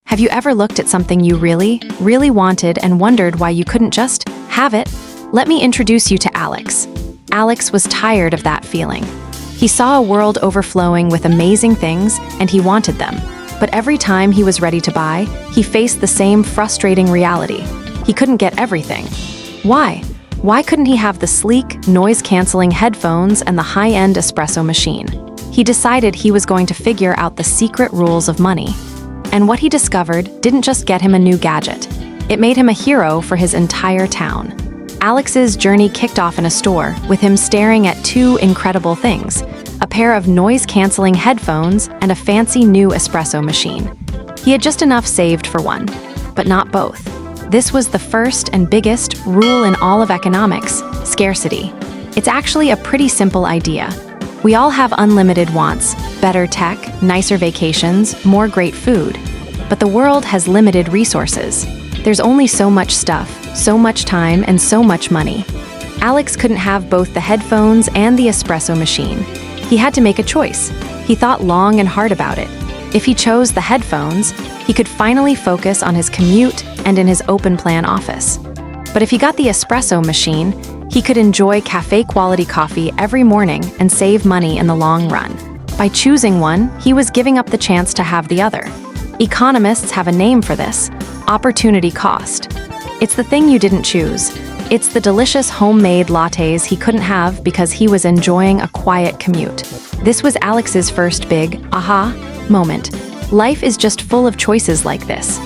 Have you ever looked at something you really, really wanted and wondered why you couldn't just have it? Let me introduce you to Alex. Alex was tired of that feeling. He saw a world overflowing with amazing things, and he wanted them. But every time he was ready to buy, he faced the same frustrating reality. He couldn't get everything. Why? Why couldn't he have the sleek, noise-canceling headphones and the high-end espresso machine? He decided he was going to figure out the secret rules of money. And what he discovered didn't just get him a new gadget. It made him a hero for his entire town. Alex's journey kicked off in a store, with him staring at two incredible things: a pair of noise-canceling headphones and a fancy new espresso machine. He had just enough saved for one, but not both. This was the first and biggest rule in all of economics: scarcity. It's actually a pretty simple idea. We all have unlimited wants: better tech, nicer vacations, more great food. But the world has limited resources. There's only so much stuff, so much time, and so much money. Alex couldn't have both the headphones and the espresso machine. He had to make a choice. He thought long and hard about it. If he chose the headphones, he could finally focus on his commute and in his open-plan office. But if he got the espresso machine, he could enjoy cafe-quality coffee every morning and save money in the long run. By choosing one, he was giving up the chance to have the other. Economists have a name for this: opportunity cost. It's the thing you didn't choose. It's the delicious homemade lattes he couldn't have because he was enjoying a quiet commute. This was Alex's first big aha moment. Life is just full of choices like this.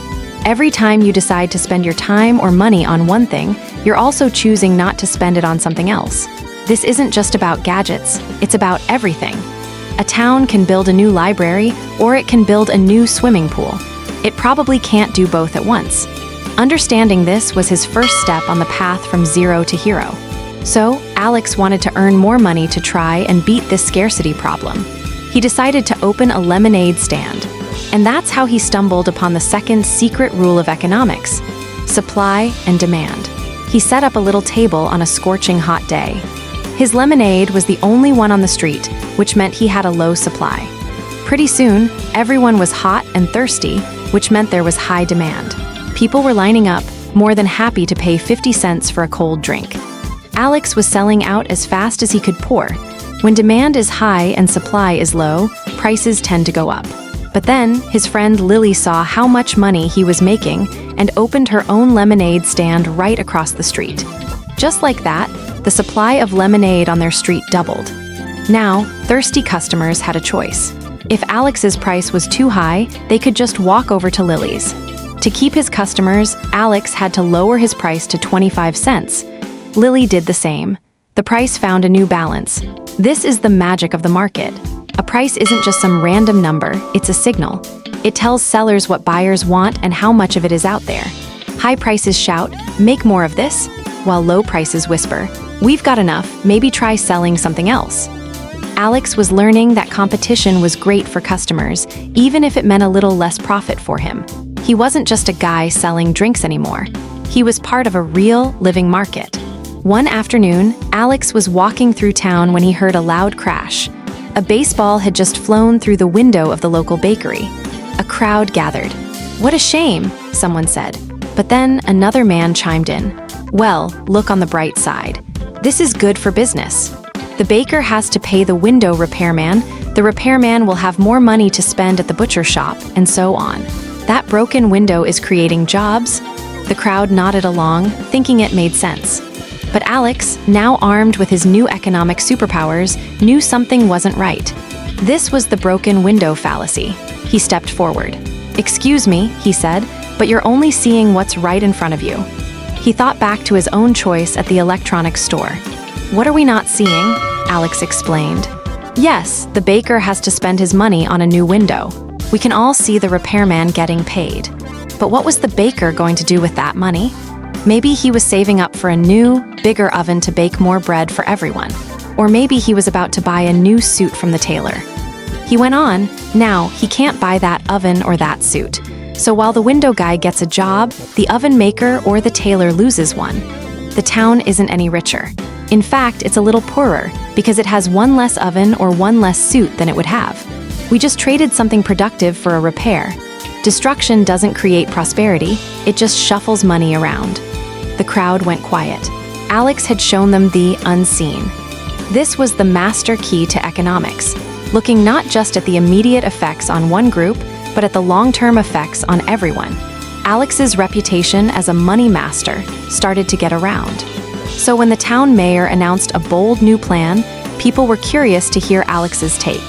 Every time you decide to spend your time or money on one thing, you're also choosing not to spend it on something else. This isn't just about gadgets, it's about everything. A town can build a new library, or it can build a new swimming pool. It probably can't do both at once. Understanding this was his first step on the path from zero to hero. So, Alex wanted to earn more money to try and beat this scarcity problem. He decided to open a lemonade stand. And that's how he stumbled upon the second secret rule of economics: supply and demand. He set up a little table on a scorching hot day. His lemonade was the only one on the street, which meant he had a low supply. Pretty soon, everyone was hot and thirsty, which meant there was high demand. People were lining up, more than happy to pay 50 cents for a cold drink. Alex was selling out as fast as he could pour. When demand is high and supply is low, prices tend to go up. But then, his friend Lily saw how much money he was making and opened her own lemonade stand right across the street. Just like that, the supply of lemonade on their street doubled. Now, thirsty customers had a choice. If Alex's price was too high, they could just walk over to Lily's. To keep his customers, Alex had to lower his price to 25 cents. Lily did the same. The price found a new balance. This is the magic of the market. A price isn't just some random number, it's a signal. It tells sellers what buyers want and how much of it is out there. High prices shout, "Make more of this," while low prices whisper, "We've got enough, maybe try selling something else." Alex was learning that competition was great for customers, even if it meant a little less profit for him. He wasn't just a guy selling drinks anymore. He was part of a real, living market. One afternoon, Alex was walking through town when he heard a loud crash. A baseball had just flown through the window of the local bakery. A crowd gathered. "What a shame," someone said. But then another man chimed in. "Well, look on the bright side. This is good for business. The baker has to pay the window repairman, the repairman will have more money to spend at the butcher shop, and so on. That broken window is creating jobs." The crowd nodded along, thinking it made sense. But Alex, now armed with his new economic superpowers, knew something wasn't right. This was the broken window fallacy. He stepped forward. "Excuse me," he said, "but you're only seeing what's right in front of you." He thought back to his own choice at the electronics store. "What are we not seeing?" Alex explained. "Yes, the baker has to spend his money on a new window. We can all see the repairman getting paid. But what was the baker going to do with that money? Maybe he was saving up for a new, bigger oven to bake more bread for everyone. Or maybe he was about to buy a new suit from the tailor." He went on, "Now, he can't buy that oven or that suit. So while the window guy gets a job, the oven maker or the tailor loses one. The town isn't any richer. In fact, it's a little poorer because it has one less oven or one less suit than it would have. We just traded something productive for a repair." Destruction doesn't create prosperity, it just shuffles money around. The crowd went quiet. Alex had shown them the unseen. This was the master key to economics, looking not just at the immediate effects on one group, but at the long-term effects on everyone. Alex's reputation as a money master started to get around. So when the town mayor announced a bold new plan, people were curious to hear Alex's take.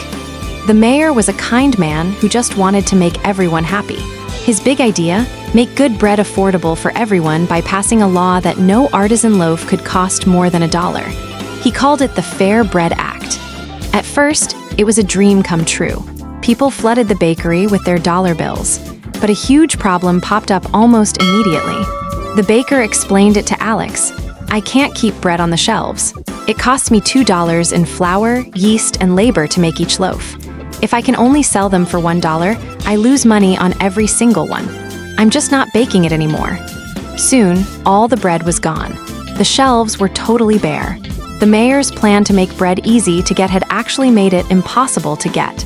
The mayor was a kind man who just wanted to make everyone happy. His big idea? Make good bread affordable for everyone by passing a law that no artisan loaf could cost more than $1. He called it the Fair Bread Act. At first, it was a dream come true. People flooded the bakery with their dollar bills. But a huge problem popped up almost immediately. The baker explained it to Alex. I can't keep bread on the shelves. It costs me $2 in flour, yeast, and labor to make each loaf. If I can only sell them for $1, I lose money on every single one. I'm just not baking it anymore. Soon, all the bread was gone. The shelves were totally bare. The mayor's plan to make bread easy to get had actually made it impossible to get.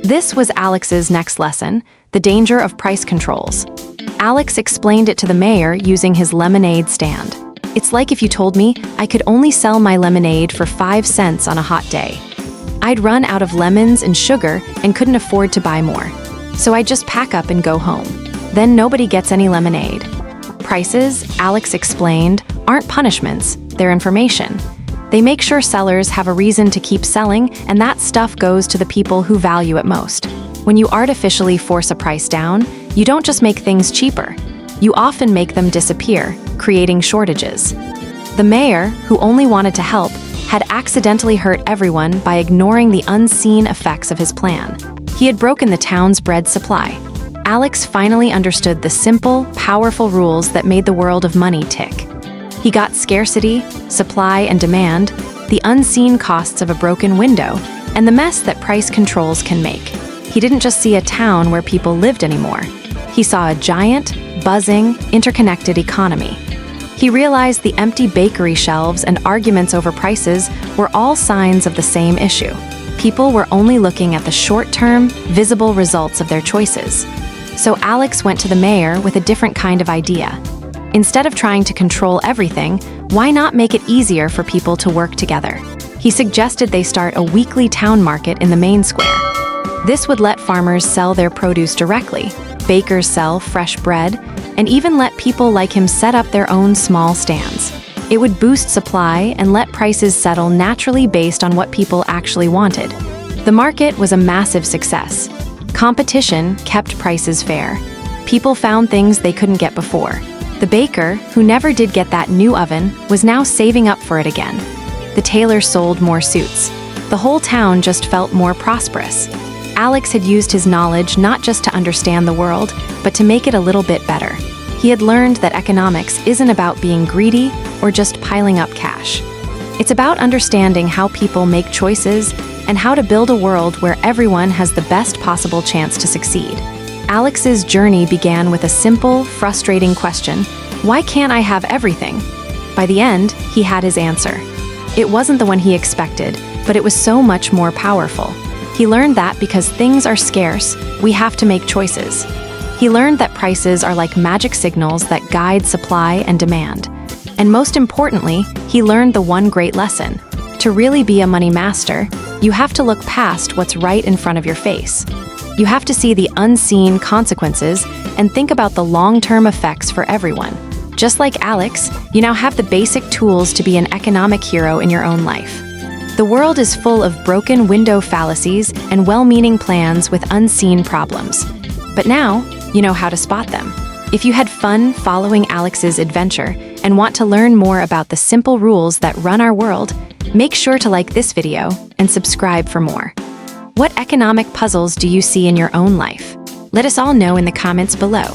This was Alex's next lesson, the danger of price controls. Alex explained it to the mayor using his lemonade stand. It's like if you told me I could only sell my lemonade for 5 cents on a hot day. I'd run out of lemons and sugar and couldn't afford to buy more. So I'd just pack up and go home. Then nobody gets any lemonade. Prices, Alex explained, aren't punishments, they're information. They make sure sellers have a reason to keep selling, and that stuff goes to the people who value it most. When you artificially force a price down, you don't just make things cheaper. You often make them disappear, creating shortages. The mayor, who only wanted to help, had accidentally hurt everyone by ignoring the unseen effects of his plan. He had broken the town's bread supply. Alex finally understood the simple, powerful rules that made the world of money tick. He got scarcity, supply and demand, the unseen costs of a broken window, and the mess that price controls can make. He didn't just see a town where people lived anymore. He saw a giant, buzzing, interconnected economy. He realized the empty bakery shelves and arguments over prices were all signs of the same issue. People were only looking at the short-term, visible results of their choices. So Alex went to the mayor with a different kind of idea. Instead of trying to control everything, why not make it easier for people to work together? He suggested they start a weekly town market in the main square. This would let farmers sell their produce directly, bakers sell fresh bread, and even let people like him set up their own small stands. It would boost supply and let prices settle naturally based on what people actually wanted. The market was a massive success. Competition kept prices fair. People found things they couldn't get before. The baker, who never did get that new oven, was now saving up for it again. The tailor sold more suits. The whole town just felt more prosperous. Alex had used his knowledge not just to understand the world, but to make it a little bit better. He had learned that economics isn't about being greedy or just piling up cash. It's about understanding how people make choices and how to build a world where everyone has the best possible chance to succeed. Alex's journey began with a simple, frustrating question: why can't I have everything? By the end, he had his answer. It wasn't the one he expected, but it was so much more powerful. He learned that because things are scarce, we have to make choices. He learned that prices are like magic signals that guide supply and demand. And most importantly, he learned the one great lesson. To really be a money master, you have to look past what's right in front of your face. You have to see the unseen consequences and think about the long-term effects for everyone. Just like Alex, you now have the basic tools to be an economic hero in your own life. The world is full of broken window fallacies and well-meaning plans with unseen problems. But now, you know how to spot them. If you had fun following Alex's adventure and want to learn more about the simple rules that run our world, make sure to like this video and subscribe for more. What economic puzzles do you see in your own life? Let us all know in the comments below.